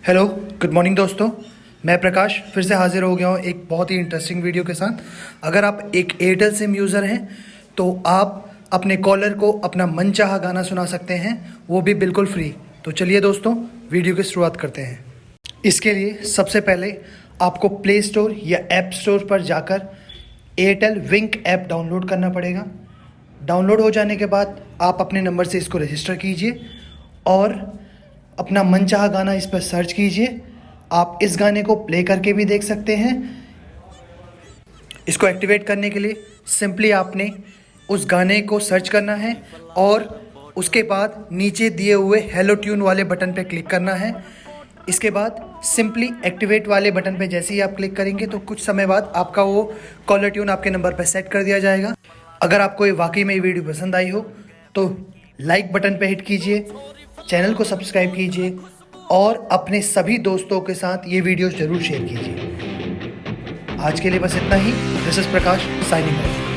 Hello, good morning दोस्तों। मैं प्रकाश फिर से हाजिर हो गया हूँ एक बहुत ही इंटरेस्टिंग वीडियो के साथ। अगर आप एक एयरटेल सिम यूज़र हैं तो आप अपने कॉलर को अपना मनचाहा गाना सुना सकते हैं, वो भी बिल्कुल फ्री। तो चलिए दोस्तों, वीडियो की शुरुआत करते हैं। इसके लिए सबसे पहले आपको प्ले स्टोर या ऐप स्टोर पर जाकर एयरटेल विंक ऐप डाउनलोड करना पड़ेगा। डाउनलोड हो जाने के बाद आप अपने नंबर से इसको रजिस्टर कीजिए और अपना मनचाहा गाना इस पर सर्च कीजिए। आप इस गाने को प्ले करके भी देख सकते हैं। इसको एक्टिवेट करने के लिए सिंपली आपने उस गाने को सर्च करना है और उसके बाद नीचे दिए हुए हेलो ट्यून वाले बटन पे क्लिक करना है। इसके बाद सिंपली एक्टिवेट वाले बटन पे जैसे ही आप क्लिक करेंगे तो कुछ समय बाद आपका वो कॉलर ट्यून आपके नंबर पे सेट कर दिया जाएगा। अगर आपको ये वाकई में ये वीडियो पसंद आई हो तो लाइक बटन पे हिट कीजिए, चैनल को सब्सक्राइब कीजिए और अपने सभी दोस्तों के साथ ये वीडियो ज़रूर शेयर कीजिए। आज के लिए बस इतना ही। This is Prakash signing of.